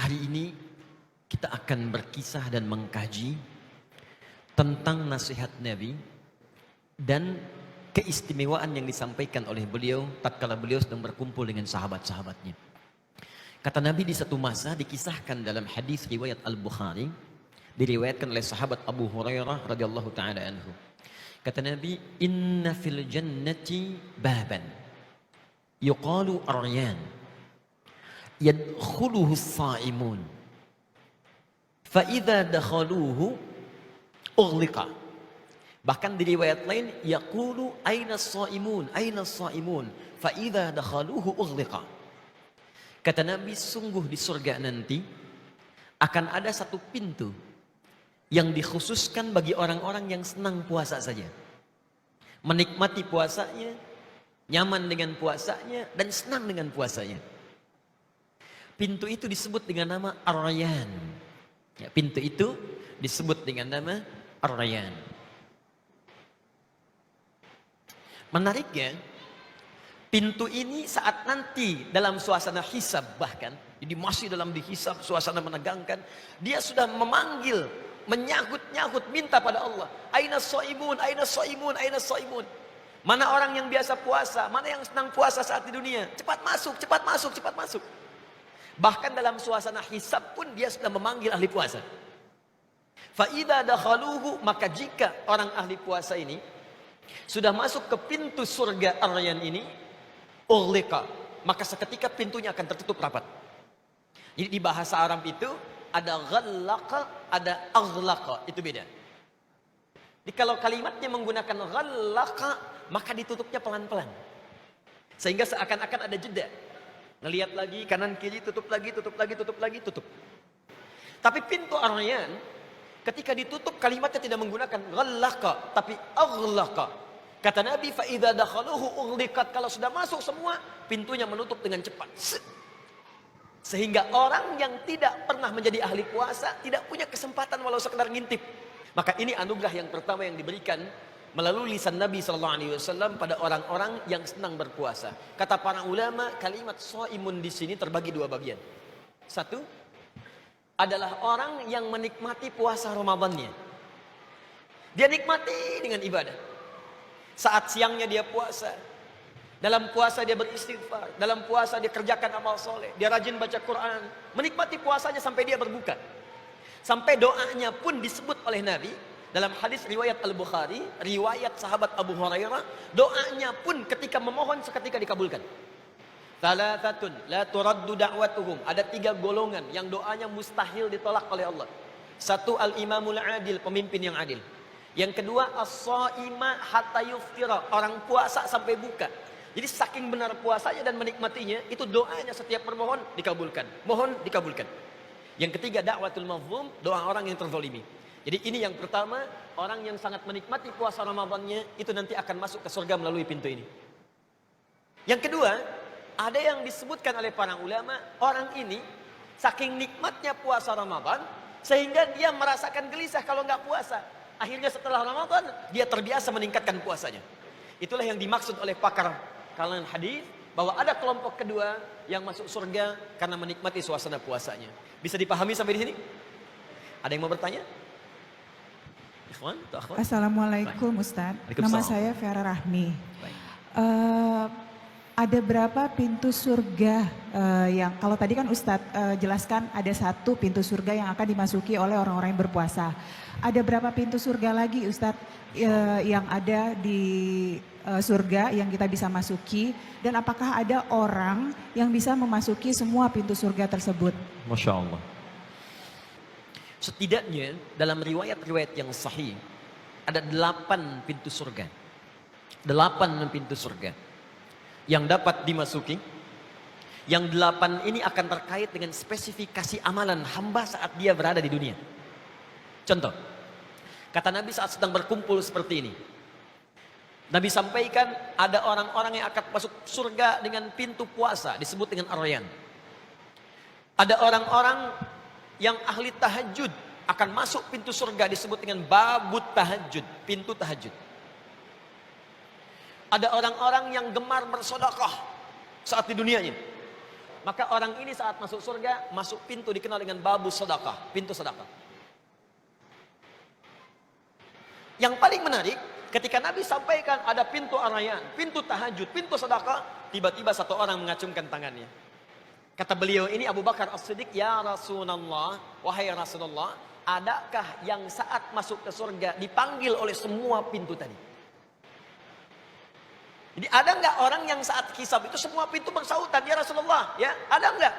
Hari ini kita akan berkisah dan mengkaji tentang nasihat Nabi dan keistimewaan yang disampaikan oleh beliau tatkala beliau sedang berkumpul dengan sahabat-sahabatnya. Kata Nabi di satu masa dikisahkan dalam hadis riwayat Al-Bukhari, diriwayatkan oleh sahabat Abu Hurairah radhiyallahu taala anhu. Kata Nabi, "Inna fil jannati baban yuqalu aryan yadkhuluhu as-sa'imun fa idza dakhaluhu ughliqa." Bahkan di riwayat lain yaqulu aina as-sa'imun aina as-sa'imun fa idza dakhaluhu ughliqa. Kata Nabi, sungguh di surga nanti akan ada satu pintu yang dikhususkan bagi orang-orang yang senang puasa saja, menikmati puasanya, nyaman dengan puasanya dan senang dengan puasanya. Pintu itu disebut dengan nama Ar-Rayyan. Ya, pintu itu disebut dengan nama Ar-Rayyan. Menariknya, pintu ini saat nanti dalam suasana hisab, bahkan jadi masih dalam dihisab, suasana menegangkan, dia sudah memanggil, menyahut-nyahut, minta pada Allah, aina shaimun, aina shaimun, aina shaimun. Mana orang yang biasa puasa, mana yang senang puasa saat di dunia, cepat masuk, cepat masuk, cepat masuk. Bahkan dalam suasana hisab pun dia sudah memanggil ahli puasa. Fa idza dakhaluhu, maka jika orang ahli puasa ini sudah masuk ke pintu surga Ar-Rayyan ini, ughliqa, maka seketika pintunya akan tertutup rapat. Jadi di bahasa Arab itu ada ghallaqa, ada aghlaqa, itu beda. Jadi kalau kalimatnya menggunakan ghallaqa, maka ditutupnya pelan-pelan, sehingga seakan-akan ada jeda. Ngelihat lagi kanan kiri, tutup lagi, tutup lagi, tutup lagi, tutup. Tapi pintu Ar-Rayyan ketika ditutup kalimatnya tidak menggunakan ghallaqa tapi aghlaqa. Kata Nabi, fa idza dakhaluhu ughliqat, kalau sudah masuk semua pintunya menutup dengan cepat. Sehingga orang yang tidak pernah menjadi ahli puasa tidak punya kesempatan walau sekedar ngintip. Maka ini anugerah yang pertama yang diberikan melalui lisan Nabi SAW pada orang-orang yang senang berpuasa. Kata para ulama, kalimat shaimun di sini terbagi dua bagian. Satu adalah orang yang menikmati puasa Ramadannya. Dia nikmati dengan ibadah. Saat siangnya dia puasa, dalam puasa dia beristighfar, dalam puasa dia kerjakan amal soleh, dia rajin baca Quran, menikmati puasanya sampai dia berbuka. Sampai doanya pun disebut oleh Nabi dalam hadis riwayat Al-Bukhari, riwayat sahabat Abu Hurairah, doanya pun ketika memohon seketika dikabulkan. Thalathatun la turaddu da'watuhum, ada tiga golongan yang doanya mustahil ditolak oleh Allah. Satu, al-imamul adil, pemimpin yang adil. Yang kedua, as-shaima hatta yuftira, orang puasa sampai buka. Jadi saking benar puasanya dan menikmatinya, itu doanya setiap bermohon dikabulkan, mohon dikabulkan. Yang ketiga, da'watul mazlum, doa orang yang terzalimi. Jadi ini yang pertama, orang yang sangat menikmati puasa Ramadannya itu nanti akan masuk ke surga melalui pintu ini. Yang kedua, ada yang disebutkan oleh para ulama, orang ini saking nikmatnya puasa Ramadan sehingga dia merasakan gelisah kalau nggak puasa. Akhirnya setelah Ramadan dia terbiasa meningkatkan puasanya. Itulah yang dimaksud oleh pakar kalangan hadis, bahwa ada kelompok kedua yang masuk surga karena menikmati suasana puasanya. Bisa dipahami sampai di sini? Ada yang mau bertanya? Ikhwan, akhwan? Assalamualaikum Ustadz, nama saya Vera Rahmi. Ada berapa pintu surga yang kalau tadi kan Ustadz jelaskan ada satu pintu surga yang akan dimasuki oleh orang-orang yang berpuasa. Ada berapa pintu surga lagi Ustadz yang ada di surga yang kita bisa masuki, dan apakah ada orang yang bisa memasuki semua pintu surga tersebut? Masya Allah. Setidaknya dalam riwayat-riwayat yang sahih ada 8 pintu surga. 8 pintu surga yang dapat dimasuki. Yang 8 ini akan terkait dengan spesifikasi amalan hamba saat dia berada di dunia. Contoh, kata Nabi saat sedang berkumpul seperti ini, Nabi sampaikan ada orang-orang yang akan masuk surga dengan pintu puasa, disebut dengan Ar-Rayyan. Ada orang-orang yang ahli tahajud akan masuk pintu surga, disebut dengan babut tahajud, pintu tahajud. Ada orang-orang yang gemar bersedekah saat di dunianya, Maka orang ini saat masuk surga, masuk pintu dikenal dengan babu sedekah, pintu sedekah. Yang paling menarik, ketika Nabi sampaikan ada pintu arayaan, pintu tahajud, pintu sedekah, tiba-tiba satu orang mengacungkan tangannya. Kata beliau ini Abu Bakar As-Siddiq, "Ya Rasulullah, wahai Rasulullah, adakah yang saat masuk ke surga dipanggil oleh semua pintu tadi?" Jadi ada nggak orang yang saat hisab itu semua pintu bersautan, "Ya Rasulullah," ya? Ada nggak?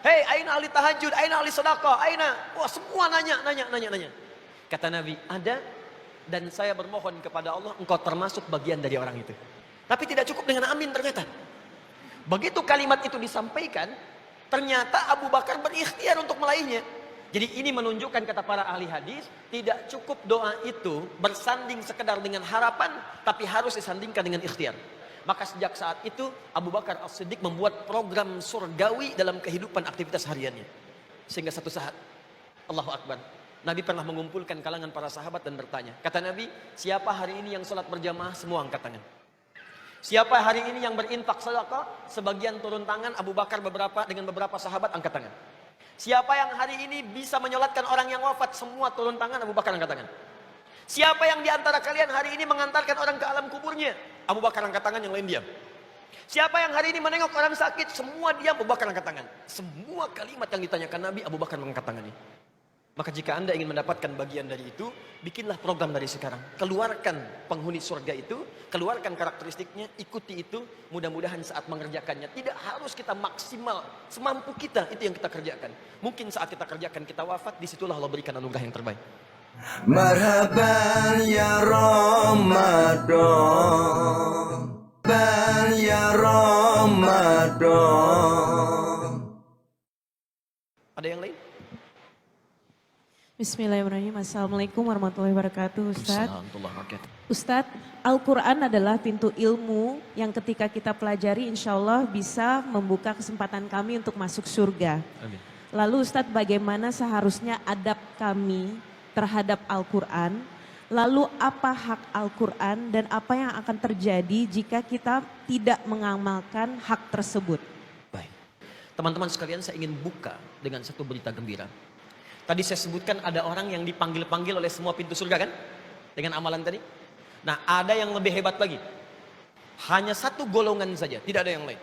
"Hei, aina ahli tahajud, aina ahli sedekah, aina?" Wah, semua nanya. Kata Nabi, "Ada, dan saya bermohon kepada Allah engkau termasuk bagian dari orang itu." Tapi tidak cukup dengan amin ternyata. Begitu kalimat itu disampaikan, ternyata Abu Bakar berikhtiar untuk meraihnya. Jadi ini menunjukkan kata para ahli hadis, tidak cukup doa itu bersanding sekedar dengan harapan, tapi harus disandingkan dengan ikhtiar. Maka sejak saat itu Abu Bakar As-Siddiq membuat program surgawi dalam kehidupan aktivitas hariannya. Sehingga satu saat, Allahu Akbar, Nabi pernah mengumpulkan kalangan para sahabat dan bertanya. Kata Nabi, siapa hari ini yang sholat berjamaah? Semua angkat tangan. Siapa hari ini yang berinfak sedekah? Sebagian turun tangan, Abu Bakar dengan beberapa sahabat angkat tangan. Siapa yang hari ini bisa menyolatkan orang yang wafat? Semua turun tangan, Abu Bakar angkat tangan. Siapa yang diantara kalian hari ini mengantarkan orang ke alam kuburnya? Abu Bakar angkat tangan, yang lain diam. Siapa yang hari ini menengok orang sakit? Semua diam, Abu Bakar angkat tangan. Semua kalimat yang ditanyakan Nabi, Abu Bakar mengangkat tangannya. Maka jika Anda ingin mendapatkan bagian dari itu, bikinlah program dari sekarang. Keluarkan penghuni surga itu, keluarkan karakteristiknya, ikuti itu. Mudah-mudahan saat mengerjakannya, tidak harus kita maksimal, semampu kita, itu yang kita kerjakan. Mungkin saat kita kerjakan, kita wafat, disitulah Allah berikan anugerah yang terbaik. Marhaban ya Ramadan, Marhaban ya Ramadan. Ada yang lain? Bismillahirrahmanirrahim. Assalamualaikum warahmatullahi wabarakatuh, Ustadz. Assalamualaikum. Ustadz, Al-Quran adalah pintu ilmu yang ketika kita pelajari insya Allah bisa membuka kesempatan kami untuk masuk surga. Amin. Lalu Ustadz, bagaimana seharusnya adab kami terhadap Al-Quran? Lalu apa hak Al-Quran dan apa yang akan terjadi jika kita tidak mengamalkan hak tersebut? Baik. Teman-teman sekalian, saya ingin buka dengan satu berita gembira. Tadi saya sebutkan ada orang yang dipanggil-panggil oleh semua pintu surga kan? Dengan amalan tadi. Nah, ada yang lebih hebat lagi. Hanya satu golongan saja, tidak ada yang lain.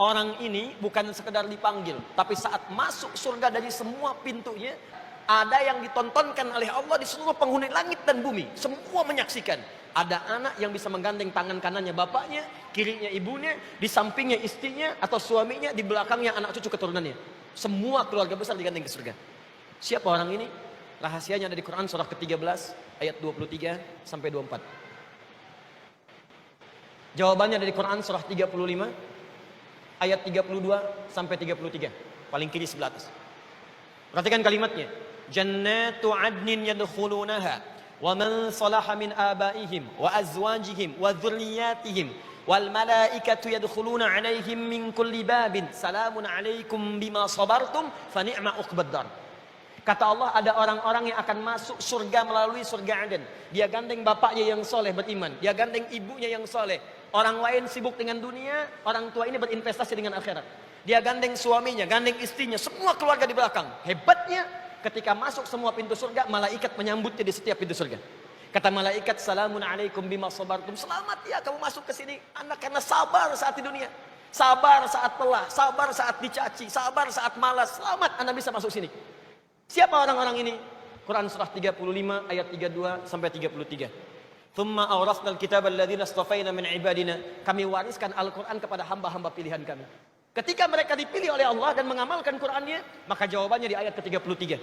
Orang ini bukan sekedar dipanggil, tapi saat masuk surga dari semua pintunya, ada yang ditontonkan oleh Allah di seluruh penghuni langit dan bumi. Semua menyaksikan. Ada anak yang bisa menggandeng tangan kanannya bapaknya, kirinya ibunya, di sampingnya istrinya atau suaminya, di belakangnya anak cucu keturunannya. Semua keluarga besar digandeng ke surga. Siapa orang ini? Rahasianya ada di Quran surah ke-13 ayat 23 sampai 24. Jawabannya ada di Quran surah 35 ayat 32 sampai 33. Paling kiri sebelah atas. Perhatikan kalimatnya. Jannatu adnin yadkhulunaha wa man salaha min abaihim wa azwajihim wa dzurriyyatihim wal malaikatu yadkhuluna alaihim min kulli babin salamun alaikum bima sabartum fa ni'ma uqbad dar. Kata Allah, ada orang-orang yang akan masuk surga melalui surga Aden. Dia gandeng bapaknya yang soleh beriman. Dia gandeng ibunya yang soleh. Orang lain sibuk dengan dunia, orang tua ini berinvestasi dengan akhirat. Dia gandeng suaminya, gandeng istrinya, semua keluarga di belakang. Hebatnya, ketika masuk semua pintu surga, malaikat menyambutnya di setiap pintu surga. Kata malaikat, salamun alaikum bima sabartum. Selamat ya kamu masuk ke sini, anak, karena sabar saat di dunia. Sabar saat lelah, sabar saat dicaci, sabar saat malas. Selamat Anda bisa masuk sini. Siapa orang-orang ini? Quran surah 35 ayat 32 sampai 33. Thumma awrasnal kitaba alladzina istafaina min ibadina. Kami wariskan Al-Quran kepada hamba-hamba pilihan kami. Ketika mereka dipilih oleh Allah dan mengamalkan Qurannya, maka jawabannya di ayat ke-33.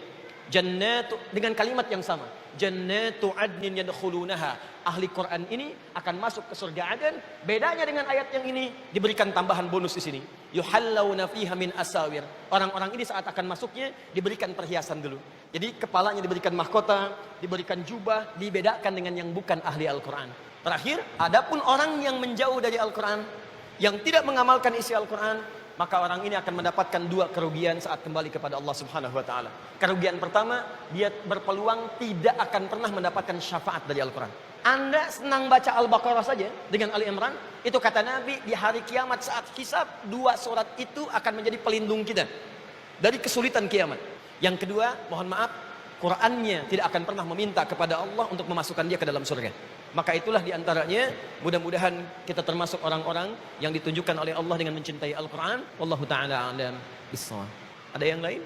Jannatu, dengan kalimat yang sama. Jannatu adnin yadkhulunaha. Ahli Quran ini akan masuk ke surga Aden. Bedanya dengan ayat yang ini, diberikan tambahan bonus di sini. Yuhallawna fiha min asawir. Orang-orang ini saat akan masuknya diberikan perhiasan dulu. Jadi kepalanya diberikan mahkota, diberikan jubah, dibedakan dengan yang bukan ahli Al-Quran. Terakhir, adapun orang yang menjauh dari Al-Quran, yang tidak mengamalkan isi Al-Quran, maka orang ini akan mendapatkan dua kerugian saat kembali kepada Allah Subhanahu wa taala. Kerugian pertama, dia berpeluang tidak akan pernah mendapatkan syafaat dari Al-Quran. Anda senang baca Al-Baqarah saja dengan Ali Imran, itu kata Nabi di hari kiamat saat hisab, 2 surat itu akan menjadi pelindung kita dari kesulitan kiamat. Yang kedua, mohon maaf, Qur'annya tidak akan pernah meminta kepada Allah untuk memasukkan dia ke dalam surga. Maka itulah diantaranya, mudah-mudahan kita termasuk orang-orang yang ditunjukkan oleh Allah dengan mencintai Al-Quran. Wallahu ta'ala a'lam bissawab. Ada yang lain?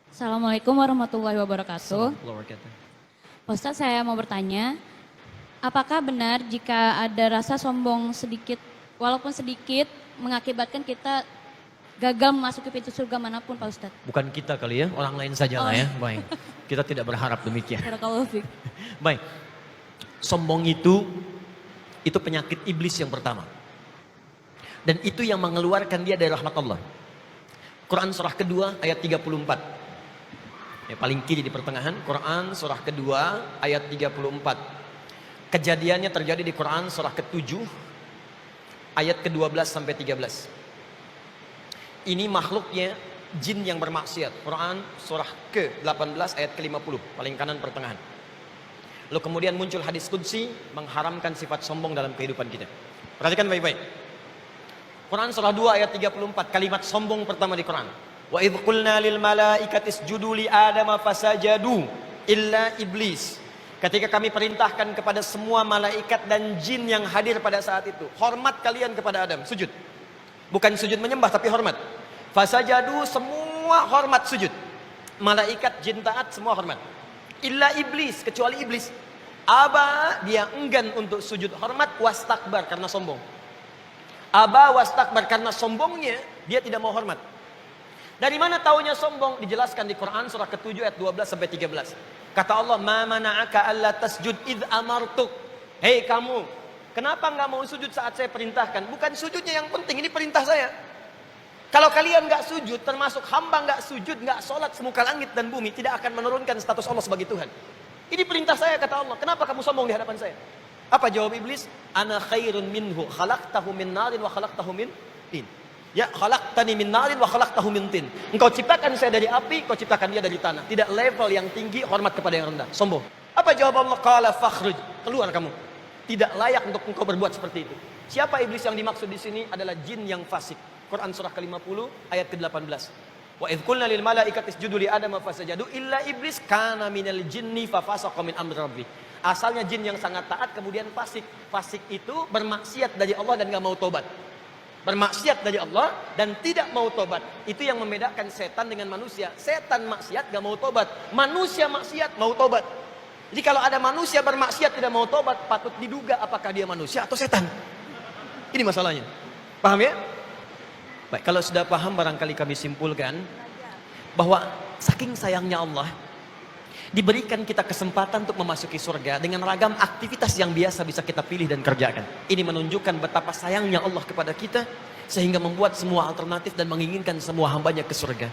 Assalamualaikum warahmatullahi wabarakatuh. Assalamualaikum. Pak Ustadz, saya mau bertanya, apakah benar jika ada rasa sombong sedikit, walaupun sedikit, mengakibatkan kita gagal memasuki pintu surga manapun, Pak Ustadz? Bukan kita kali ya, orang lain saja lah ya. Baik, kita tidak berharap demikian. Barakallahu fiik. Baik, sombong itu penyakit iblis yang pertama. Dan itu yang mengeluarkan dia dari rahmat Allah. Quran surah kedua ayat 34. Ya, paling kiri di pertengahan, Quran surah kedua ayat 34. Kejadiannya terjadi di Quran surah ke-7 ayat ke-12 sampai 13. Ini makhluknya jin yang bermaksiat. Quran surah ke-18 ayat ke-50, paling kanan pertengahan. Lalu kemudian muncul hadis qudsi mengharamkan sifat sombong dalam kehidupan kita. Perhatikan baik-baik. Quran surah 2 ayat 34, kalimat sombong pertama di Quran. Wa idh qulna lil malaikati isjudu li adama fasajadu illa iblis. Ketika kami perintahkan kepada semua malaikat dan jin yang hadir pada saat itu, hormat kalian kepada Adam, sujud. Bukan sujud menyembah tapi hormat. Fasajadu, semua hormat sujud. Malaikat, jin taat, semua hormat. Illa iblis, kecuali iblis. Aba, dia enggan untuk sujud hormat, wastakbar, karena sombong. Aba wastakbar, karena sombongnya dia tidak mau hormat. Dari mana taunya sombong? Dijelaskan di Quran surah ke-7 ayat 12 sampai 13. Kata Allah, "Ma mana'aka alla tasjud id amartuk." Hei kamu, kenapa enggak mau sujud saat saya perintahkan? Bukan sujudnya yang penting, ini perintah saya. Kalau kalian enggak sujud, termasuk hamba enggak sujud, enggak sholat semuka langit dan bumi, tidak akan menurunkan status Allah sebagai Tuhan. Ini perintah saya, kata Allah. Kenapa kamu sombong di hadapan saya? Apa jawab iblis? Ana khairun minhu, khalaqtahu min narin wa khalaqtahu min tin. Ya, khalaqtani min narin wa khalaqtahu min tin. Engkau ciptakan saya dari api, kau ciptakan dia dari tanah. Tidak level yang tinggi, hormat kepada yang rendah. Sombong. Apa jawab Allah? Qala fakhruj. Keluar kamu. Tidak layak untuk engkau berbuat seperti itu. Siapa iblis yang dimaksud di sini? Adalah jin yang fasik. Quran surah ke-50 ayat ke-18. Wa idh qulna lil malaikati isjudu li adama fasajadu illa iblis kana minal jinni fafasaqa min amri rabbih. Asalnya jin yang sangat taat, kemudian fasik. Fasik itu bermaksiat dari Allah dan gak mau tobat. Bermaksiat dari Allah dan tidak mau tobat. Itu yang membedakan setan dengan manusia. Setan maksiat gak mau tobat. Manusia maksiat mau tobat. Jadi kalau ada manusia bermaksiat tidak mau tobat, patut diduga apakah dia manusia atau setan. Ini masalahnya. Paham ya? Baik, kalau sudah paham barangkali kami simpulkan bahwa saking sayangnya Allah, diberikan kita kesempatan untuk memasuki surga dengan ragam aktivitas yang biasa bisa kita pilih dan kerjakan. Ini menunjukkan betapa sayangnya Allah kepada kita sehingga membuat semua alternatif dan menginginkan semua hambanya ke surga.